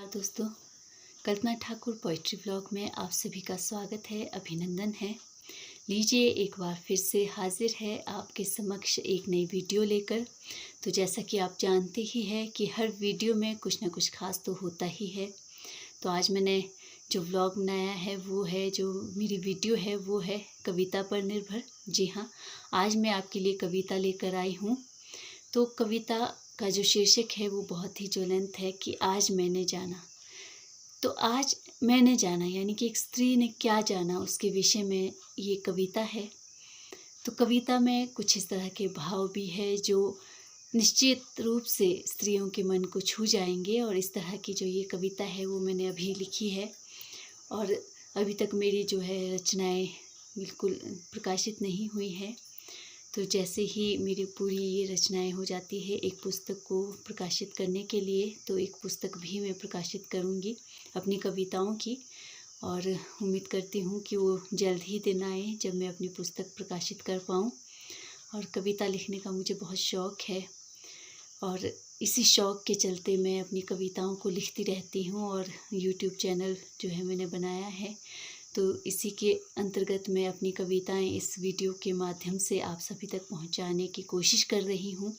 नमस्कार दोस्तों, कल्पना Thakur poetry blog में आप सभी का स्वागत है, अभिनंदन है। लीजिए एक बार फिर से हाजिर है आपके समक्ष एक नई वीडियो लेकर। तो जैसा कि आप जानते ही हैं कि हर वीडियो में कुछ ना कुछ खास तो होता ही है। तो आज मैंने जो व्लॉग बनाया है वो है, जो मेरी वीडियो है वो है कविता पर निर्भर। जी हाँ, आज मैं आपके लिए कविता लेकर आई हूँ। तो कविता का जो शीर्षक है वो बहुत ही ज्वलंत है कि आज मैंने जाना। तो आज मैंने जाना यानी कि एक स्त्री ने क्या जाना, उसके विषय में ये कविता है। तो कविता में कुछ इस तरह के भाव भी है जो निश्चित रूप से स्त्रियों के मन को छू जाएंगे। और इस तरह की जो ये कविता है वो मैंने अभी लिखी है और अभी तक मेरी जो है रचनाएं बिल्कुल प्रकाशित नहीं हुई हैं। तो जैसे ही मेरी पूरी ये रचनाएं हो जाती है एक पुस्तक को प्रकाशित करने के लिए, तो एक पुस्तक भी मैं प्रकाशित करूँगी अपनी कविताओं की। और उम्मीद करती हूँ कि वो जल्द ही दिन आए जब मैं अपनी पुस्तक प्रकाशित कर पाऊँ। और कविता लिखने का मुझे बहुत शौक़ है और इसी शौक़ के चलते मैं अपनी कविताओं को लिखती रहती हूँ। और यूट्यूब चैनल जो है मैंने बनाया है, तो इसी के अंतर्गत मैं अपनी कविताएं इस वीडियो के माध्यम से आप सभी तक पहुंचाने की कोशिश कर रही हूं।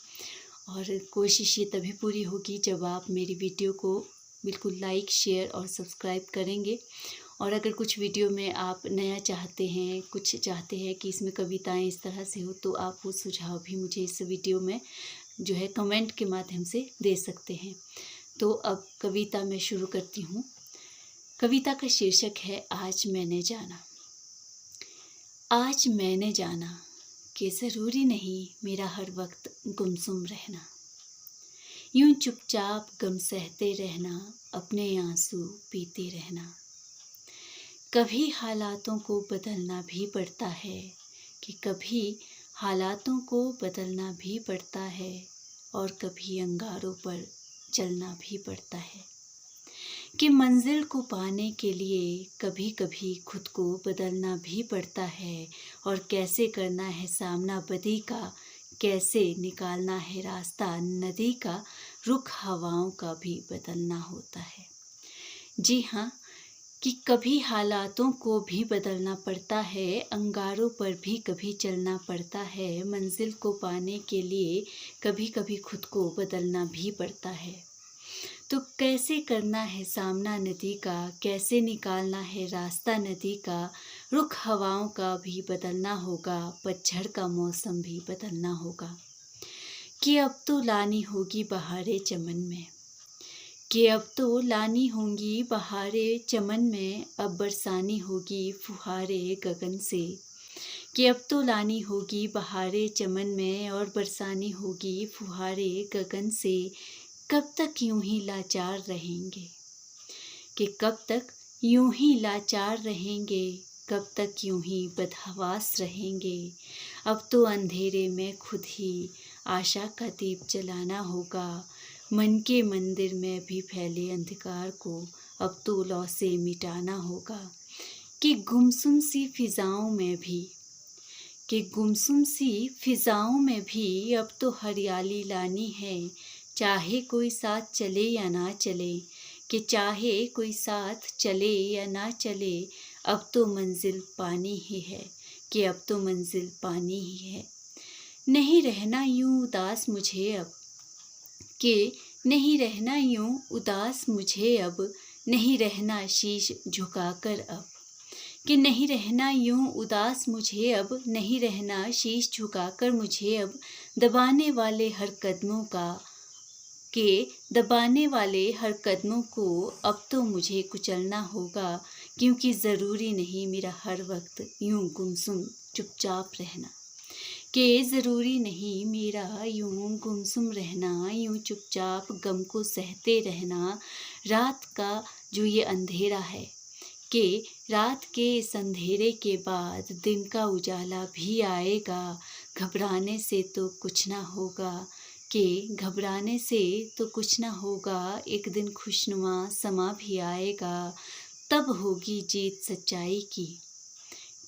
और कोशिश ये तभी पूरी होगी जब आप मेरी वीडियो को बिल्कुल लाइक, शेयर और सब्सक्राइब करेंगे। और अगर कुछ वीडियो में आप नया चाहते हैं, कुछ चाहते हैं कि इसमें कविताएं इस तरह से हो, तो आप वो सुझाव भी मुझे इस वीडियो में जो है कमेंट के माध्यम से दे सकते हैं। तो अब कविता मैं शुरू करती हूँ। कविता का शीर्षक है आज मैंने जाना। आज मैंने जाना कि ज़रूरी नहीं मेरा हर वक्त गुमसुम रहना, यूं चुपचाप गम सहते रहना, अपने आंसू पीते रहना। कभी हालातों को बदलना भी पड़ता है कि कभी हालातों को बदलना भी पड़ता है और कभी अंगारों पर चलना भी पड़ता है कि मंजिल को पाने के लिए कभी कभी खुद को बदलना भी पड़ता है। और कैसे करना है सामना बदी का, कैसे निकालना है रास्ता नदी का, रुख हवाओं का भी बदलना होता है। जी हाँ, कि कभी हालातों को भी बदलना पड़ता है, अंगारों पर भी कभी चलना पड़ता है, मंजिल को पाने के लिए कभी कभी खुद को बदलना भी पड़ता है। तो कैसे करना है सामना नदी का, कैसे निकालना है रास्ता नदी का, रुख हवाओं का भी बदलना होगा, पतझड़ का मौसम भी बदलना होगा। कि अब तो लानी होगी बहारें चमन में, कि अब तो लानी होंगी बहारें चमन में, अब बरसानी होगी फुहारे गगन से। कि अब तो लानी होगी बहारें चमन में और बरसानी होगी फुहारे गगन से। कब तक यूं ही लाचार रहेंगे, कि कब तक यूं ही लाचार रहेंगे, कब तक यूं ही बदहवास रहेंगे। अब तो अंधेरे में खुद ही आशा का दीप जलाना होगा, मन के मंदिर में भी फैले अंधकार को अब तो लौ से मिटाना होगा। कि गुमसुम सी फिजाओं में भी, कि गुमसुम सी फिजाओं में भी अब तो हरियाली लानी है, चाहे कोई साथ चले या ना चले, कि चाहे कोई साथ चले या ना चले, अब तो मंजिल पानी ही है, कि अब तो मंजिल पानी ही है। नहीं रहना यूं उदास मुझे अब, कि नहीं रहना यूं उदास मुझे अब, नहीं रहना शीश झुकाकर अब। कि नहीं रहना यूं उदास मुझे अब, नहीं रहना शीश झुकाकर मुझे अब, दबाने वाले हर कदमों का, के दबाने वाले हर कदमों को अब तो मुझे कुचलना होगा। क्योंकि ज़रूरी नहीं मेरा हर वक्त यूं गुमसुम चुपचाप रहना, कि ज़रूरी नहीं मेरा यूं गुमसुम रहना, यूं चुपचाप गम को सहते रहना। रात का जो ये अंधेरा है, कि रात के इस अंधेरे के बाद दिन का उजाला भी आएगा, घबराने से तो कुछ ना होगा, कि घबराने से तो कुछ ना होगा, एक दिन खुशनुमा समा भी आएगा। तब होगी जीत सच्चाई की,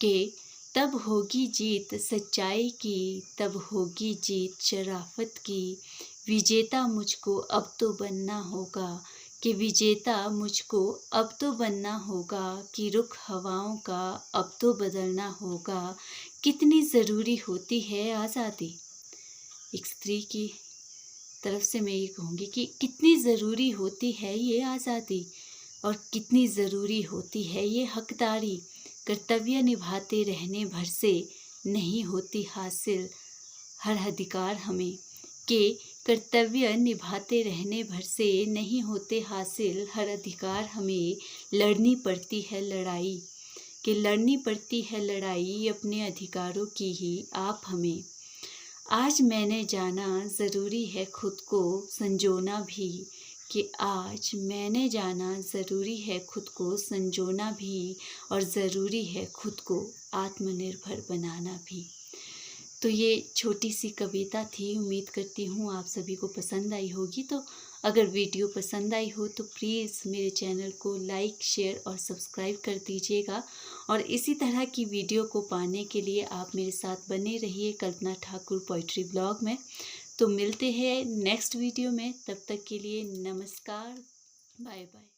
कि तब होगी जीत सच्चाई की, तब होगी जीत शराफत की। विजेता मुझको अब तो बनना होगा, कि विजेता मुझको अब तो बनना होगा, कि रुख हवाओं का अब तो बदलना होगा। कितनी ज़रूरी होती है आज़ादी। एक स्त्री की तरफ से मैं ये कहूँगी कि कितनी ज़रूरी होती है ये आज़ादी और कितनी ज़रूरी होती है ये हकदारी। कर्तव्य निभाते रहने भर से नहीं होती हासिल हर अधिकार हमें, कि कर्तव्य निभाते रहने भर से नहीं होते हासिल हर अधिकार हमें। लड़नी पड़ती है लड़ाई, कि लड़नी पड़ती है लड़ाई अपने अधिकारों की ही आप हमें। आज मैंने जाना ज़रूरी है खुद को संजोना भी, कि आज मैंने जाना ज़रूरी है खुद को संजोना भी और ज़रूरी है खुद को आत्मनिर्भर बनाना भी। तो ये छोटी सी कविता थी। उम्मीद करती हूँ आप सभी को पसंद आई होगी। तो अगर वीडियो पसंद आई हो तो प्लीज़ मेरे चैनल को लाइक, शेयर और सब्सक्राइब कर दीजिएगा। और इसी तरह की वीडियो को पाने के लिए आप मेरे साथ बने रहिए कल्पना ठाकुर पोइट्री ब्लॉग में। तो मिलते हैं नेक्स्ट वीडियो में, तब तक के लिए नमस्कार, बाय बाय।